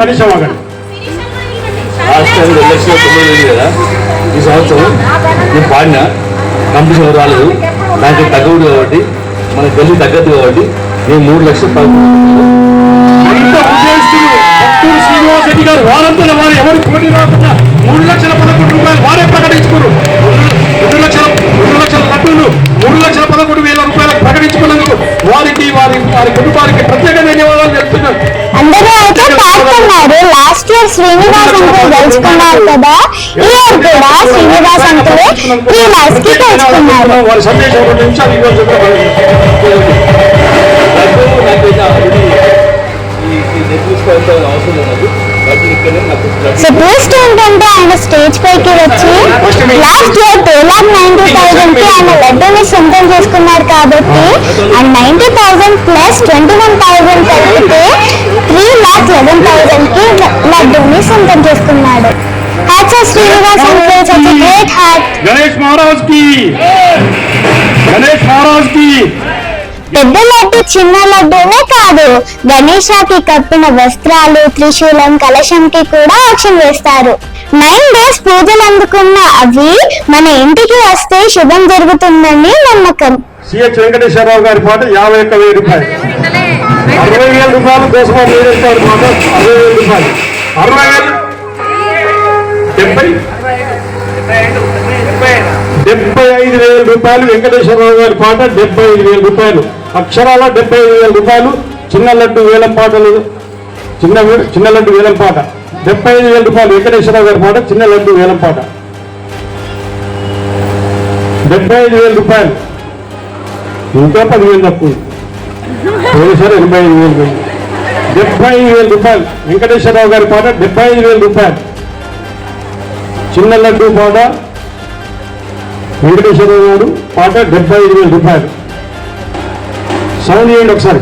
కనీసం ఆగండి. Last time 2,90,000 కదా, ఈ సంవత్సరం నేను పాడిన కంపెనీ రాలేదు, నాకు తగ్గదు కాబట్టి మన గల్లి తగ్గదు కాబట్టి నేను 3 లక్షలు ఎంత ఉద్యోగస్తులు భక్తులు శ్రీనివాస్ రెడ్డి గారు వారంతా వారు ఎవరు పోటీ రాకుండా 3,11,00,000 వారే ప్రకటించుకున్నారు. 2,00,000 లడ్డూలు 3,11,000 రూపాయలకు ప్రకటించుకున్నందుకు వారికి వారి కుటుంబానికి ప్రత్యేక ధన్యవాదాలు చెప్తున్నారు. అందరూ అయితే పాడుతున్నారు. లాస్ట్ ఇయర్ శ్రీనివాస్ అంకుల్ గెలుచుకున్నారు కదా, ఈ ఇయర్ కూడా శ్రీనివాస్ అంకుల్ 3 lakhs కి గెలుచుకున్నారు. వారి సందేశం 2 నిమిషాలు ఇవ్వాల్సి అవసరం లేదు. సో ట్విస్ట్ ఏంటంటే ఆయన స్టేజ్ పైకి వచ్చి లాస్ట్ ఇయర్ 2,90,000 కి ఆయన లడ్డూని సొంతం చేసుకున్నారు కాబట్టి ఆ 90,000 ప్లస్ 21,000 కలిపితే 3,11,000 కి లడ్డూని సొంతం చేసుకున్నాడు. Hats off Srinivas uncle, such a great heart. Ganesh Maharaj కి పెద్ద లడ్డు చిన్న లడ్డూనే కాదు, గణేశాకి కప్పిన వస్త్రాలు, త్రిశూలం, కలశంకి కూడా ఆక్షన్ వేస్తారు. 9 days పూజలు అందుకున్న అవి మన ఇంటికి వస్తే శుభం జరుగుతుందని నమ్మకం. సిహెచ్ వెంకటేశ్వరరావు గారి పాట 51,000 రూపాయలు. 60,000 రూపాయలు కోసం వేరేస్తారు మాట 60,000 రూపాయలు. 60,000 75,000 రూపాయలు. వెంకటేశ్వరరావు గారి పాట 75,000 రూపాయలు. అక్షరాల 75,000 రూపాయలు. చిన్న లడ్డు వేలం పాటలు, చిన్న లడ్డు వేలం పాట 75,000 రూపాయలు. వెంకటేశ్వరరావు గారి పాట చిన్న లడ్డు వేలం పాట 75,000 రూపాయలు. ఇంకా 10,000 తక్కువ. పోలీసారు 85,000. 75,000 రూపాయలు. వెంకటేశ్వరరావు గారి పాట 75,000 రూపాయలు. చిన్న లడ్డు పాట వెంకటేశ్వరరావు గారు పాట 75,000 రూపాయలు. సౌండ్ చేయండి ఒకసారి.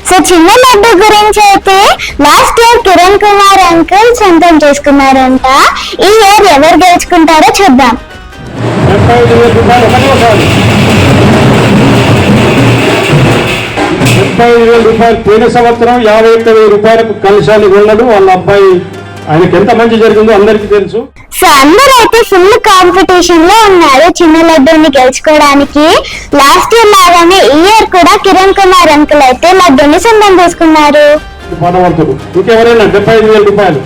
సో చిన్న లడ్డు గురించి అయితే last year Kiran Kumar uncle సొంతం చేసుకున్నారంట. ఈ ఇయర్ ఎవరు గెలుచుకుంటారో చూద్దాం. 75,000 రూపాయలు ఒకటోసారి. 75,000 రూపాయలు. పోయిన సంవత్సరం 51,000 రూపాయలకు కలశాలు కొన్నాడు వాళ్ళ అబ్బాయి. ఆయనకి ఎంత మంచి జరిగిందో అందరికీ తెలుసు. సో అందరూ అయితే ఫుల్ కాంపిటీషన్ లో ఉన్నారు చిన్న లడ్డూని గెలుచుకోవడానికి. లాస్ట్ ఇయర్ లాగానే ఈ ఇయర్ కూడా కిరణ్ కుమార్ అంకుల్ అయితే లడ్డూని సొంతం చేసుకున్నారు. పదవంతుడు. ఇంకెవరైనా 75,000 రూపాయలు.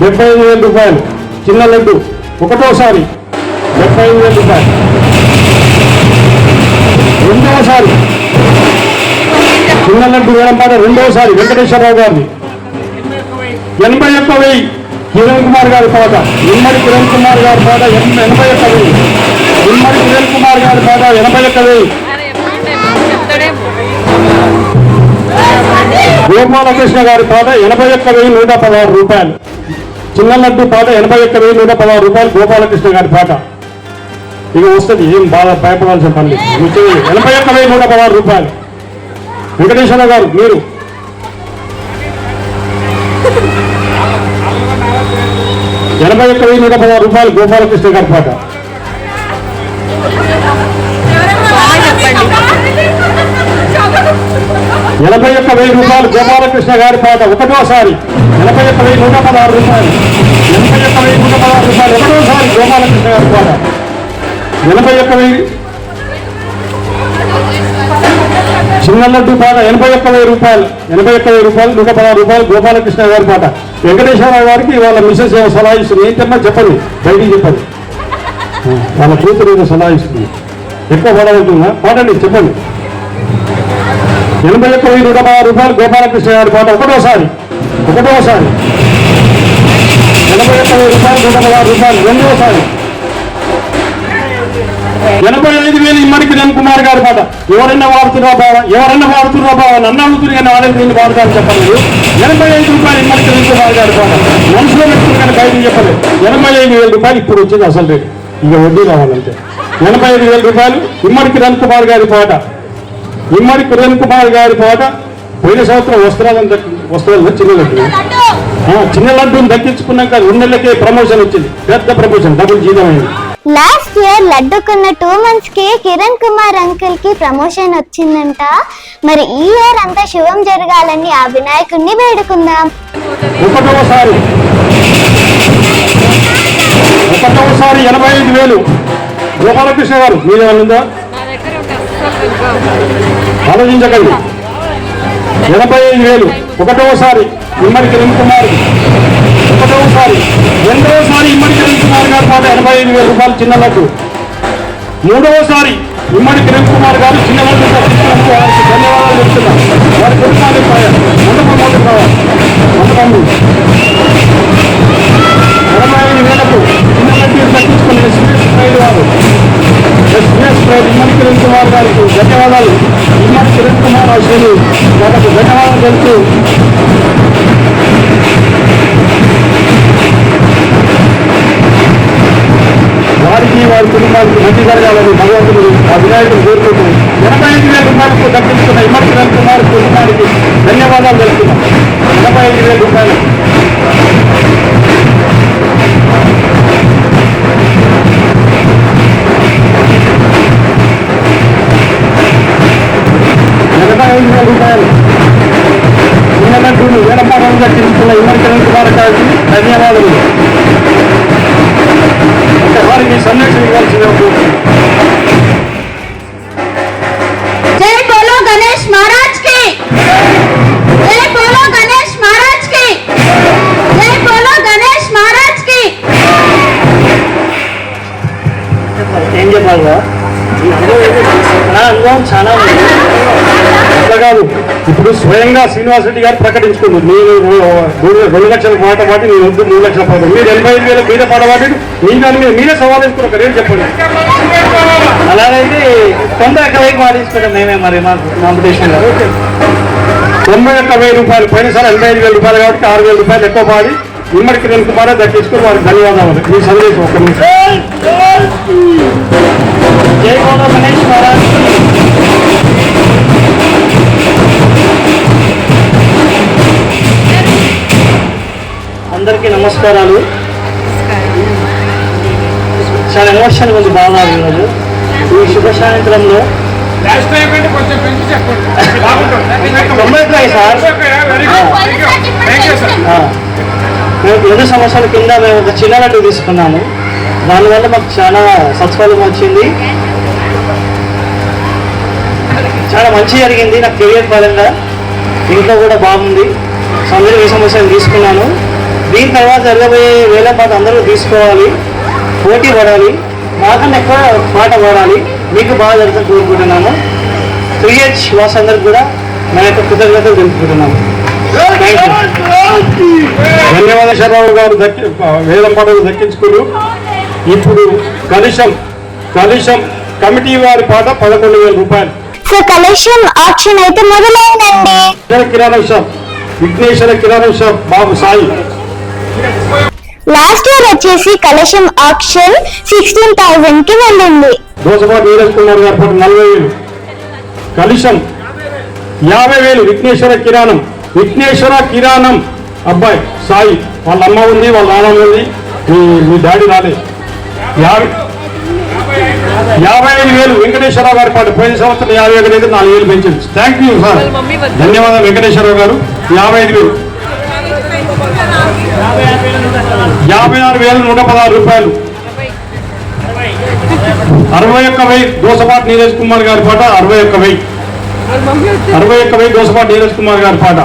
75,000 రూపాయలు. చిన్న లడ్డు ఒకటోసారి 75,000 రూపాయలు. రెండవసారి చిన్న లడ్డు వేలం పాట రెండవసారి వెంకటేశ్వరరావు గారిని 81,000. కిరణ్ కుమార్ గారి పాట ఇమ్మడి కిరణ్ కుమార్ గారి పాట 81,000. ఇమ్మడి కిరణ్ కుమార్ గారి పాట 81,000. గోపాలకృష్ణ గారి పాట 81,116 రూపాయలు. చిన్న లడ్డు పాట 81,116 రూపాయలు. గోపాలకృష్ణ గారి పాట ఇక వస్తుంది, ఏం బాగా భయపడాల్సిన పని లేదు. 81,116 రూపాయలు. వెంకటేశ్వర గారు మీరు 81,116 రూపాయలు. గోపాలకృష్ణ గారి పాట 81,000 రూపాయలు. గోపాలకృష్ణ గారి పాట ఒకటోసారి 81,116 రూపాయలు. 81,116 రూపాయలు ఒకటోసారి గోపాలకృష్ణ గారి పాట 81,000. చిన్న లడ్డు పాట 81,000 రూపాయలు. 81,000 రూపాయలు. 116 రూపాయలు. గోపాలకృష్ణ గారి పాట. వెంకటేశ్వరరావు గారికి వాళ్ళ మిస్సెస్ ఏమో సలహా ఇస్తుంది. ఏంటమ్మా చెప్పండి, బయటికి చెప్పండి. వాళ్ళ కూతురు ఏదో సలహా ఇస్తుంది. ఎక్కువ పడవుతుందా? పాడండి, చెప్పండి. 81,116 రూపాయలు. గోపాలకృష్ణ గారి పాట ఒకటోసారి 81,000 రూపాయలు. 116 రూపాయలు రెండోసారి. 85,000 ఇమ్మడి కిరణ్ కుమార్ గారి పాట. ఎవరన్నా వాడుతున్నా బావా నన్ను అడుగుతుంది కానీ వాళ్ళకి నేను వాడతాను చెప్పలేదు. 85 రూపాయలు ఇమ్మడి కిరణ్ కుమార్ గారి పాట. మనసులో పెట్టుకుని కానీ బయటకు చెప్పలేదు. 85,000 రూపాయలు ఇప్పుడు వచ్చింది అసలు రేటు. ఇక వడ్డీ రావాలంటే 85,000 రూపాయలు. ఇమ్మడి కిరణ్ కుమార్ గారి పాట. ఇమ్మడి కిరణ్ కుమార్ గారి పాట. పోయిన సంవత్సరం వస్త్రాలు చిన్న లడ్డు చిన్న లడ్డూని దక్కించుకున్నాక 2 నెలలకే ప్రమోషన్ వచ్చింది, పెద్ద ప్రమోషన్, డబుల్ జీతం అయింది. లాస్ట్ ఇయర్ లడ్డుకున్న 2 months కి కిరణ్ కుమార్ అంకుల్ కి ప్రమోషన్ వచ్చిందంట. మరి ఈ ఇయర్ అంతా శుభం జరగాలని ఆ వినాయకుడిని వేడుకుందాం. ఒకటోసారి 85,000. గోపాలకృష్ణ గారు మీరు ఉందా? ఆలోచించకండి. 85,000 ఒకటోసారి ఇమ్మడి కిరణ్ కుమార్, ఒకటోసారి. రెండవసారి ఇమ్మడి కిరణ్ కుమార్ గారి పాట 85,000 రూపాయలు చిన్న లడ్డు. మూడవసారి ఇమ్మడి కిరణ్ కుమార్ గారు చిన్న లడ్డు తప్పించినందుకు వారికి ధన్యవాదాలు చెప్తున్నాం. వారి కుటుంబానికి మండపం కావాలి. మండపం 85,000కు చిన్న లడ్డు తగ్గించుకున్న ఎస్పీఎస్ ప్రైడ్ వారు, ఎస్పీఎస్ ప్రైడ్ ఇమ్మడి కిరణ్ కుమార్ గారికి ధన్యవాదాలు. ఇమ్మడి కిరణ్ కుమార్ అసలు వాళ్ళకు ధన్యవాదాలు తెలుపుతూ వారికి వారి కుటుంబానికి మంచి జరగాలని భగవంతుడు ఆ వినాయకుడు కోరుకుంటూ 85,000 రూపాయలకు దక్కించుకున్న ఇమ్మడి కిరణ్ కుమార్ కుటుంబానికి ధన్యవాదాలు తెలుపుతున్నాం. 85,000 రూపాయలు. చిన్నలడ్డూను వేడపాడంగా తీసుకున్న ఇమ్మడి కిరణ్ కుమార్ గారికి ధన్యవాదాలు. వారికి సందేశం ఇవ్వాల్సిన జై బోలో గణేష్ మహారాజ్ కి, జై బోలో గణేష్ మహారాజ్ కి, జై బోలో గణేష్ మహారాజ్ కి. ఏం చెప్పాలి? నా అనుభవం చాలా ఉంది. అట్లా కాదు, ఇప్పుడు స్వయంగా శ్రీనివాస్ రెడ్డి గారు ప్రకటించుకుంది, మీరు 2 లక్షల పాట పాటి నేను వద్దు 3 లక్షల పాట, మీరు 85,000 మీద పాట పాటి మీ దాని మీద మీరే సవాల్ వేసుకుని ఒక రేటు చెప్పండి. అలాగైతే 91,000 పాటించుకుంటాం మేమే మరి మా కాంపిటీషన్ లో. 91,000 రూపాయలు పోయినసారి 85,000 రూపాయలు కాబట్టి 6,000 రూపాయలు ఎక్కువ పాడి ఇమ్మడి కిరణ్ కుమార్ దక్కించుకుని వారికి ధన్యవాదాలు. మీ సందేశం ఒక్క నిమిషం. జై బోలో గణేష్ మహారాజ్. అందరికీ నమస్కారాలు. చాలా ఎమోషన్ ఉంది బాగున్నారు ఈరోజు ఈ శుభ సాయంత్రంలో. 90 సార్. మేము 2 సంవత్సరాల కింద మేము ఒక చిన్న లడ్డు తీసుకున్నాము. దానివల్ల మాకు చాలా సత్ఫలం వచ్చింది, చాలా మంచి జరిగింది. నాకు కెరియర్ పరంగా ఇంట్లో కూడా బాగుంది. అందరూ ఈ సంవత్సరం తీసుకున్నాను. దీని తర్వాత జరగబోయే వేల పాట అందరూ తీసుకోవాలి, పోటీ పడాలి, మాకన్నా ఎక్కువ పాట పాడాలి. మీకు బాగా జరుగుతుంది కోరుకుంటున్నాను. 3H వాస్ అందరికి కూడా మన యొక్క కృతజ్ఞతలు తెలుపుకుంటున్నాము. ధన్యవాదాలు శర్రావు గారు వేలం పాటలు దక్కించుకున్నారు. ఇప్పుడు కలుషం కమిటీ వారి పాట 11,000 రూపాయలు. సో కలెక్షన్ ఆప్షన్ అయితే మొదలైందండి. కిరాణం షాప్ విఘ్నేశ్వర కిరాణం షాప్ బాబు సాయి. లాస్ట్ ఇయర్ వచ్చేసి కలెక్షన్ ఆప్షన్ 16,000 కి వెళ్ళింది. దోసపాటి నీరజ్ కుమార్ గారి పాట 40,000. కలుషం 50,000. విఘ్నేశ్వర కిరాణం అబ్బాయి సాయి, వాళ్ళ అమ్మ ఉంది, వాళ్ళ నాన్న ఉంది, మీ డాడీ రాలేదు. 55,000. వెంకటేశ్వరరావు గారి పాట పోయిన సంవత్సరం 51 అయితే 4,000 పెంచింది. థ్యాంక్ యూ సార్, ధన్యవాదాలు వెంకటేశ్వరరావు గారు. 55,000. 56,116 రూపాయలు. 61,000. దోసపాటి నీరజ్ కుమార్ గారి పాట 61,000. 61,000 దోసపాటి నీరజ్ కుమార్ గారి పాట.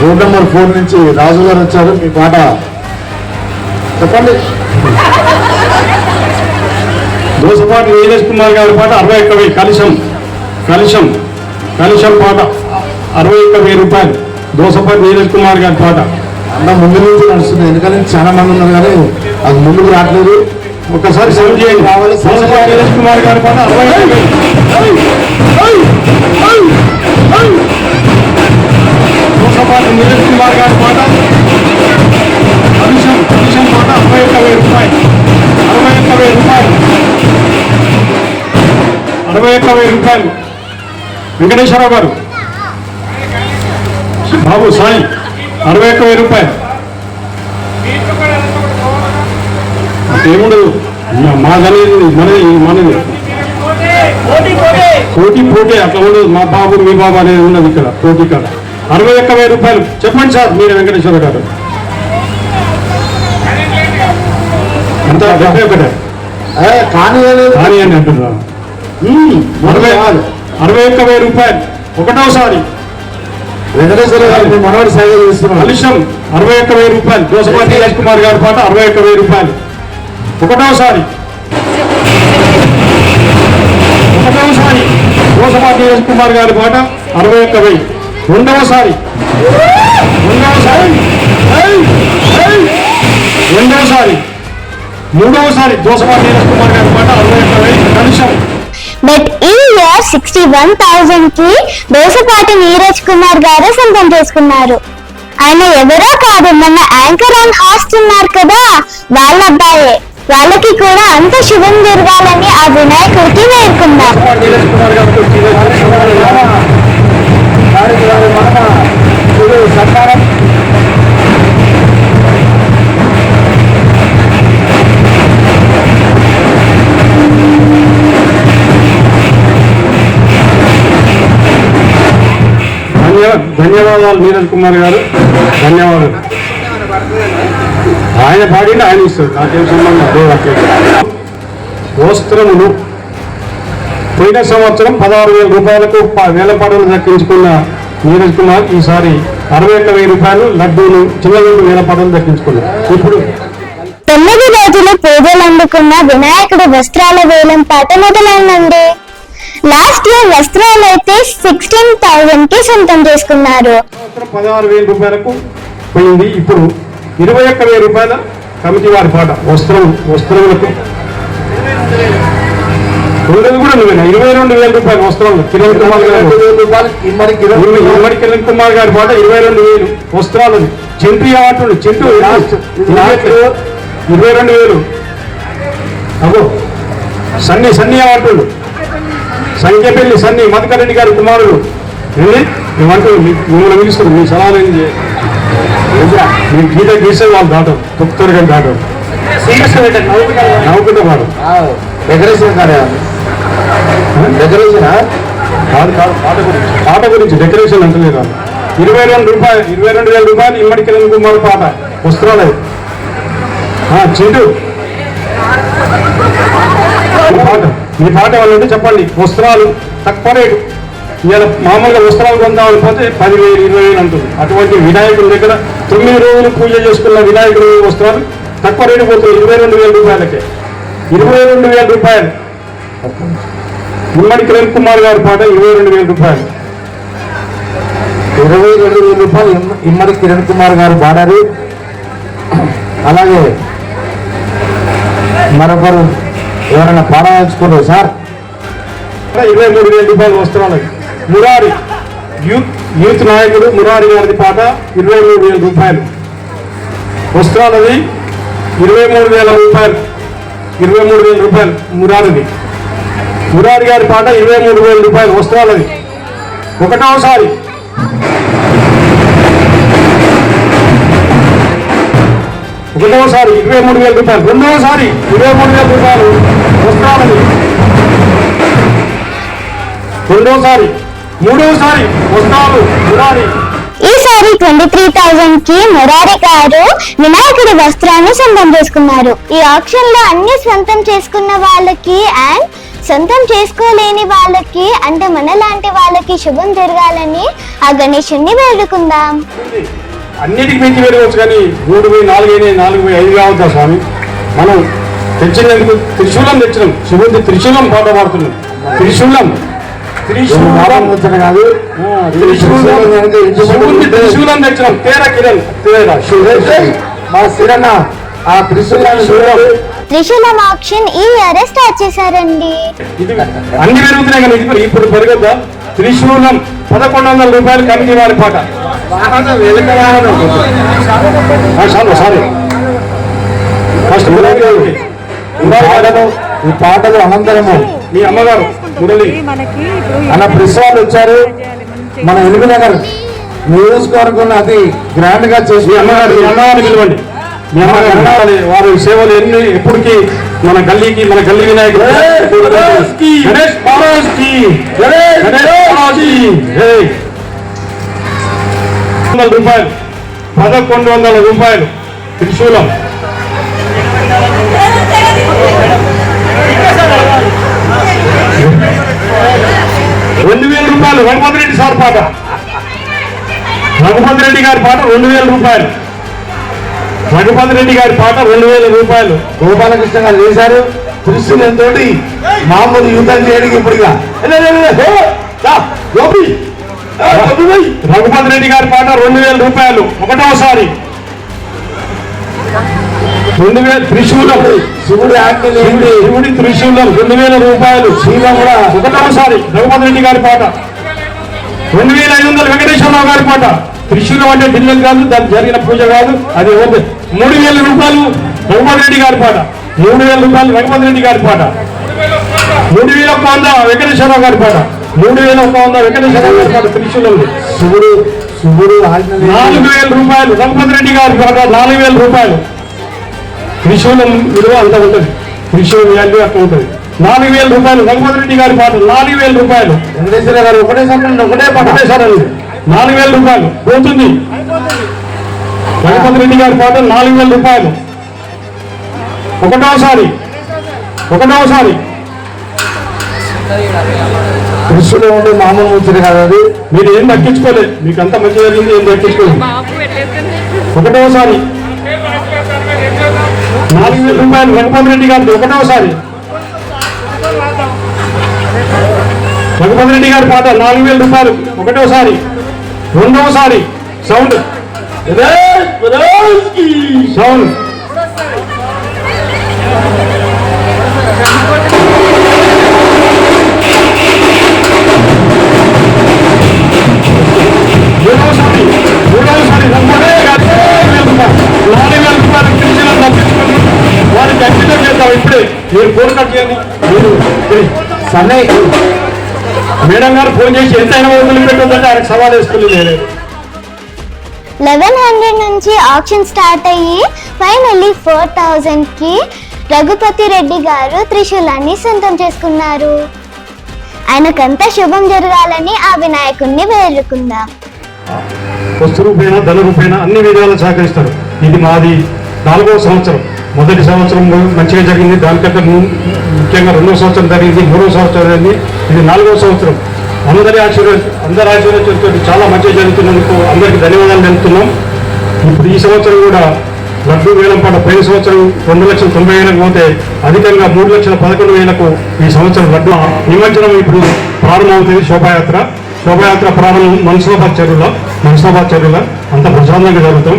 రోడ్ నెంబర్ 4 నుంచి రాజు గారు వచ్చారు. మీ పాట చెప్పండి. దోసపాటి నీరజ్ కుమార్ గారి పాట 61,000. కలుషం పాట 61,000 రూపాయలు. దోసపాటి నీరజ్ కుమార్ గారి పాట. అన్న ముందు నుంచి నడుస్తుంది, ఎందుకంటే చాలా మంది ఉన్నారు కానీ అది ముందుకు రావట్లేదు. ఒకసారి సౌండ్ చేయండి. దోసపాటి నీరజ్ కుమార్ గారి పాట 61,000. దోసపాటి నీరజ్ కుమార్ గారి పాట కలుషం పాట 61,000 రూపాయలు. 61,000 రూపాయలు. 61,000 రూపాయలు. వెంకటేశ్వరరావు గారు బాబు సాయి 61,000 రూపాయలు. ఏముండదు మాదనేది మనది పోటీ అట్లా ఉండదు. మా బాబు మీ బాబు అనేది ఉన్నది ఇక్కడ పోటీ కదా. 61,000 రూపాయలు. చెప్పండి సార్ మీరు వెంకటేశ్వర గారు. అంత 71 కానీ అని అంటున్నా. 61,000 రూపాయలు. ఒకటోసారి వెంకటేశ్వర గారు మనవాడి సేవ చేస్తున్నాం. కలుషం 61,000 రూపాయలు. దోసపాటి నీరజ్ కుమార్ గారి పాట 61,000 రూపాయలు. ఒకటోసారి దోసపాటి నీరజ్ కుమార్ గారి పాట 61,000. రెండవసారి మూడవసారి దోసపాటి నీరజ్ కుమార్ గారి పాట 61,000 కలుషం. బట్ ఈ ఇయర్ 61,000 కి దోసపాటి నీరజ్ కుమార్ గారు సొంతం చేసుకున్నారు. ఆయన ఎవరో కాదు, మన యాంకర్ అండ్ హాస్ట్ ఉన్నారు కదా, వాళ్ళ అబ్బాయే. వాళ్ళకి కూడా అంత శుభం జరగాలని ఆ వినాయకుడికి వేడుకుందాం. నీరజ్ కుమార్ గారితో సత్కారం ధన్యవాదాలు నీరజ్ కుమార్ గారు, ధన్యవాదాలు. ఆయన పాడిండి ఆయన ఇస్తారు, నాకేం సంబంధం. వస్త్రములు పోయిన సంవత్సరం 16,000 రూపాయలకు వేల పాటలు దక్కించుకున్న నీరజ్ కుమార్ ఈసారి 61,000 రూపాయలు లడ్డూలు చిన్నగండు వేల పాటలు దక్కించుకున్నారు. ఇప్పుడు 9 రోజులు పూజలు అందుకున్న వినాయకుడి వస్త్రాల వేలం పాట మొదలైందండి. లాస్ట్ ఇయర్ వస్త్రాలు అయితే 16,000 కి సొంతం చేసుకున్నారు. 16,000 రూపాయలకు పోయింది. ఇప్పుడు 21,000 రూపాయల కమిటీ వారి పాట వస్త్రములకు ఉండదు కూడా నువ్వేనా 22,000 రూపాయలు వస్త్రాలు. కిరణ్ కుమార్ గారు ఇమ్మడి కిరణ్ కుమార్ గారి పాట 22,000 వస్త్రాలు. చెంటు ఏమంటుండు చెంటు 22,000. అగో సన్నీ ఏమంటుండు సంఖ్యపల్లి సన్ని మధుకర్ రెడ్డి గారి కుమారుడు ఏమంటూ మిమ్మల్ని పిలుస్తారు. మీ సలహాలు ఏం మీ గీత గీసే వాళ్ళు దాటం తొక్కుతారు కానీ దాటం నవ్వుకుంటే వాడు డెకరేషన్ డెకరేషన్ పాట గురించి డెకరేషన్ అంటలేదు. 22,000 రూపాయలు ఇమ్మడి కిరణ్ కుమార్ పాట వస్త్రాలు. చింటూ మీ పాట వాళ్ళంటే చెప్పండి. వస్త్రాలు తక్కువ రేటు. ఇవాళ మామూలుగా వస్త్రాలు కొందామని పోతే 10,000 20,000 అంటుంది. అటువంటి వినాయకుడి దగ్గర 9 రోజులు పూజ చేసుకున్న వినాయకుడి వస్త్రాలు తక్కువ రేటు పోతుంది 22,000 రూపాయలకే. 22,000 రూపాయలు. ఇమ్మడి కిరణ్ కుమార్ గారి పాట 22,000 రూపాయలు. 22,000 రూపాయలు ఇమ్మడి కిరణ్ కుమార్ గారు పాడారు. అలాగే మరొకరు ఎవరైనా పాడాల్చుకున్నారు సార్ 23,000 రూపాయలు వస్త్రాలు. మురారి యూత్ నాయకుడు మురారి గారి పాట 23,000 రూపాయలు వస్త్రాలది. 23,000 రూపాయలు. 23,000 రూపాయలు మురారిది. మురారి గారి పాట 23,000 రూపాయలు వస్త్రాలది. ఒకటోసారి ఒకటోసారి 23,000 రూపాయలు. రెండవసారి 23,000 రూపాయలు వస్త్రాలది. రెండోసారి మూడోసారి వస్త్రాలు మురారి. ఈసారి 23,000 కి మురారి గారు వినాయకుడి వస్త్రాన్ని సొంతం చేసుకున్నారు. ఈ ఆక్షన్ లో అన్ని సొంతం చేసుకున్న వాళ్ళకి అండ్ సొంతం చేసుకోలేని వాళ్ళకి అంటే మనలాంటి వాళ్ళకి శుభం జరగాలని ఆ గణేశుణ్ణి వేడుకుందాం. అన్నిటికి మించి వేడుకోవచ్చు కానీ 3,000 4,000 4,000 5 కావద్దా స్వామి. మనం తెచ్చినందుకు త్రిశూలం తెచ్చినాం. శివుడి త్రిశూలం పాట పాడుతున్నాం. త్రిశూలం కాదు త్రిశూలం తెచ్చినాం. తేరా కిరణ్ మా సిరన్న ఆ త్రిశూలం ఆక్షన్ ఈ ఇయర్ స్టార్ట్ చేశారండి. ఇది అన్ని పెరుగుతున్నాయి కానీ ఇది ఇప్పుడు పెరగద్దా. త్రిశూలం 1,100 రూపాయలు కమిటీ వారి పాట. సారీ ఫస్ట్ ఈ పాటలు అనంతరము మీ అమ్మగారు మురళి అన్న ప్రెస్ వాళ్ళు వచ్చారు. మన ఎలుగునగర్ నియోజకవర్గంలో అతి గ్రాండ్ గా చేసి మీ అమ్మగారిని పిలవండి. మీ అమ్మగారు ఉండాలి. వారి సేవలు ఎన్ని ఎప్పటికీ మన గల్లీ వినాయకుడు గణేష్ మహారాజ్ కి రూపాయలు 1100 రూపాయలు త్రిశూలం. ₹2000 రఘుపతి రెడ్డి సార్ పాట, రఘుపతి రెడ్డి గారి పాట 2000 రూపాయలు. రఘుపతి రెడ్డి గారి పాట 2000 రూపాయలు. గోపాలకృష్ణ గారు చేశారు. త్రిశూలంతో మామూలు యుద్ధం చేయడానికి ఇప్పుడుగా రఘుపతి రెడ్డి గారి పాట 2000 రూపాయలు. ఒకటవసారి 2000 త్రిశూలం, శివుడి త్రిశూలం 2000 రూపాయలు. శీలం కూడా ఒకటవసారి రఘుపతి రెడ్డి గారి పాట 2500. వెంకటేశ్వరరావు గారి పాట త్రిశూలం అంటే ఢిల్లీ కాదు, దానికి జరిగిన పూజ కాదు, అది 3000 రూపాయలు. రఘుపతి రెడ్డి గారి పాట 3000 రూపాయలు. రఘుపతి రెడ్డి గారి పాట 3100. వెంకటేశ్వరరావు గారి పాట 3100. వెంకటేశ్వరరావు గారి పాట త్రిశూలం. శివుడు 4000 రూపాయలు. రఘుపతి రెడ్డి గారి పాట 4000 రూపాయలు. త్రిశూలం విలువ అంత ఉంటుంది, త్రిశూలం వాల్యూ అట్లా ఉంటుంది. 4000 రూపాయలు. రఘుపతి రెడ్డి గారి పాట 4000 రూపాయలు. వెంకటేశ్వర గారు ఒకటే పాట 4000 రూపాయలు పోతుంది. రఘుపతి రెడ్డి గారి పాట 4000 రూపాయలు. ఒకటోసారి కృష్ణుడు ఉండే మామూలు ముచ్చట కాదు అది. మీరు ఏం దక్కించుకోలేదు, మీకు అంత మంచి జరిగింది, ఏం దక్కించుకోలేదు. ఒకటోసారి 4000 రూపాయలు. రఘుపతి రెడ్డి గారిది ఒకటోసారి. రఘుపతి రెడ్డి గారి పాట 4000 రూపాయలు. ఒకటోసారి. రెండవసారి సౌండ్ సౌండ్ మూడవసారి 4000 రూపాయలు త్రిశూలం తప్పించుకొని వారికి అంకితం చేద్దాం. ఇప్పుడే మీరు ఫోన్ కట్ చేయండి. సన్నయ్య మేడం గారు ఫోన్ చేసి ఎంతైనా వదిలి పెట్టొద్దంటే ఆయనకు సవాల్ వేసుకుని లేదు. 1100 నుంచి ఆక్షన్ స్టార్ట్ అయ్యి ఫైనల్లీ 4000 కి రఘుపతి రెడ్డి గారు త్రిశూలాన్ని సొంతం చేసుకున్నారు. ఆయనకంతా శుభం జరగాలని ఆ వినాయకుణ్ణి వేడుకుందాం. వస్తు రూపేణ ధన రూపేణ అన్ని విధాలు సహకరిస్తారు. ఇది మాది 4వ సంవత్సరం. మొదటి సంవత్సరం మంచిగా జరిగింది, దానికంటే ముఖ్యంగా 2వ సంవత్సరం జరిగింది, 3వ సంవత్సరం జరిగింది, ఇది 4వ సంవత్సరం. అందరి ఆశీర్వాదంతో చాలా మంచిగా జరుగుతున్నందుకు అందరికీ ధన్యవాదాలు తెలుపుతున్నాం. ఇప్పుడు ఈ సంవత్సరం కూడా లడ్డు వేలం పాట పోయిన సంవత్సరం 2,90,000 పోతే అధికంగా 3,11,000 ఈ సంవత్సరం లడ్డు నిమజ్జనం ఇప్పుడు ప్రారంభమవుతుంది. శోభాయాత్ర ప్రారంభం మనసాబాద్ చెరువులో అంత ప్రశాంతంగా జరుగుతాం.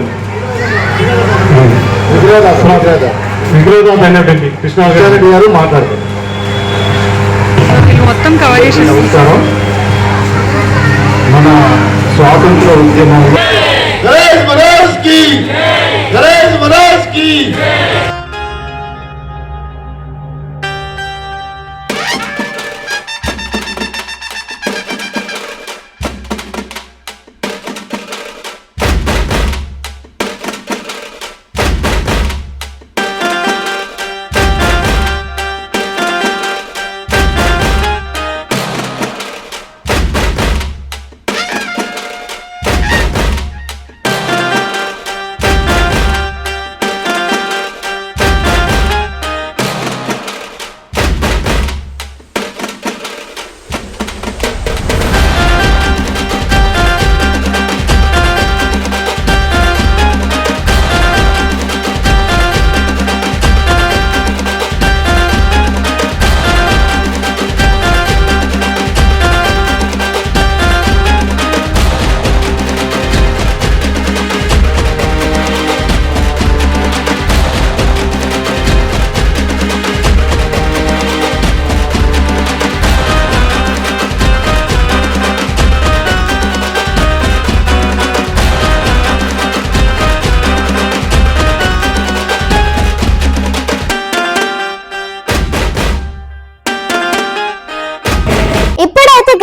విగ్రహదాత అయినటువంటి కృష్ణారెడ్డి గారు మాట్లాడతారు. మొత్తం కవర్ చేసి మన స్వాతంత్ర ఉద్యమంలో గణేష్ మహారాజ్ కి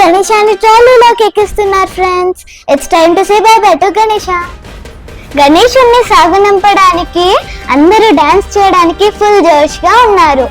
గణేశాన్ని ట్రాలీలోకి ఎక్కిస్తున్నారు friends. It's time to say bye bye to Ganesha. గణేశుణ్ణి సాగనంపడానికి అందరూ డాన్స్ చేయడానికి ఫుల్ జోష్ గా ఉన్నారు.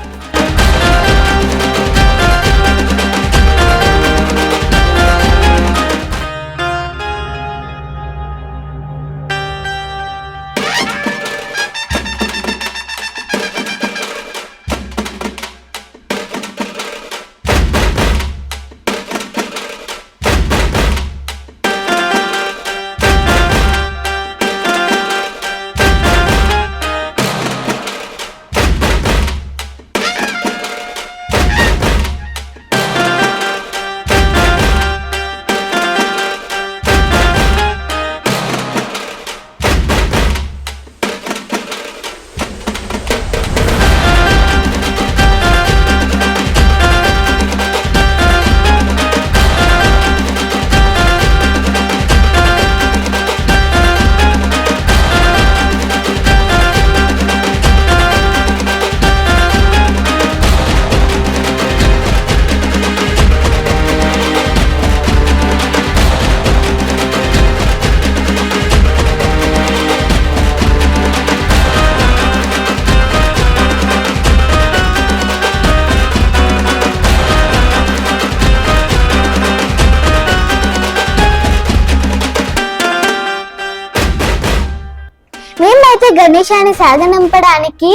మేమైతే గణేశాన్ని సాగనంపడానికి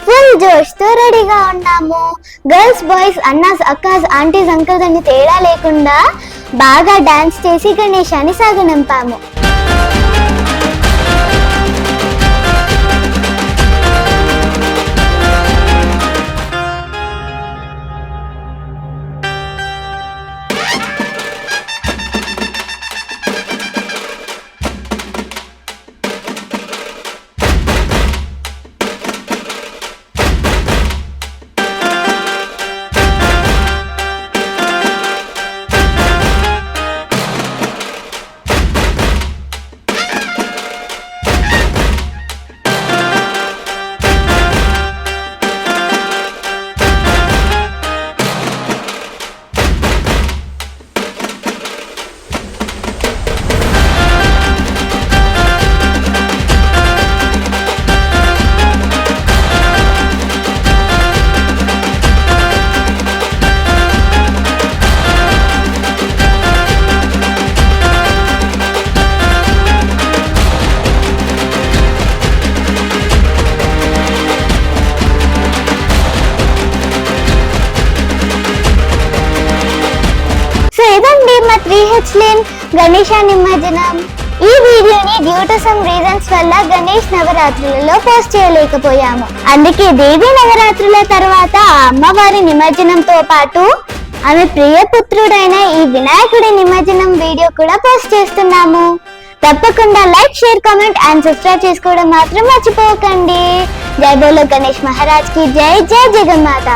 ఫుల్ జోష్ తో రెడీగా ఉన్నాము. గర్ల్స్ బాయ్స్ అన్నాస్ అక్కాస్ ఆంటీస్ అంకల్స్ అని తేడా లేకుండా బాగా డాన్స్ చేసి గణేశాన్ని సాగనంపాము. ఇదండి మా 3H Lane గణేశ నిమజ్జనం. ఈ వీడియోని డ్యూ టు సమ్ రీజన్స్ వల్ల గణేష్ నవరాత్రులలో పోస్ట్ చేయలేకపోయాము. అందుకే దేవి నవరాత్రుల తర్వాత ఆ అమ్మవారి నిమజ్జనంతో పాటు ఆమె ప్రియపుత్రుడైన ఈ వినాయకుడి నిమజ్జనం వీడియో కూడా పోస్ట్ చేస్తున్నాము. తప్పకుండా like, share, comment and subscribe చేసుకోవడం మాత్రం మర్చిపోకండి. జై బోలో గణేష్ మహారాజ్ కి జై. జై జగన్మాత.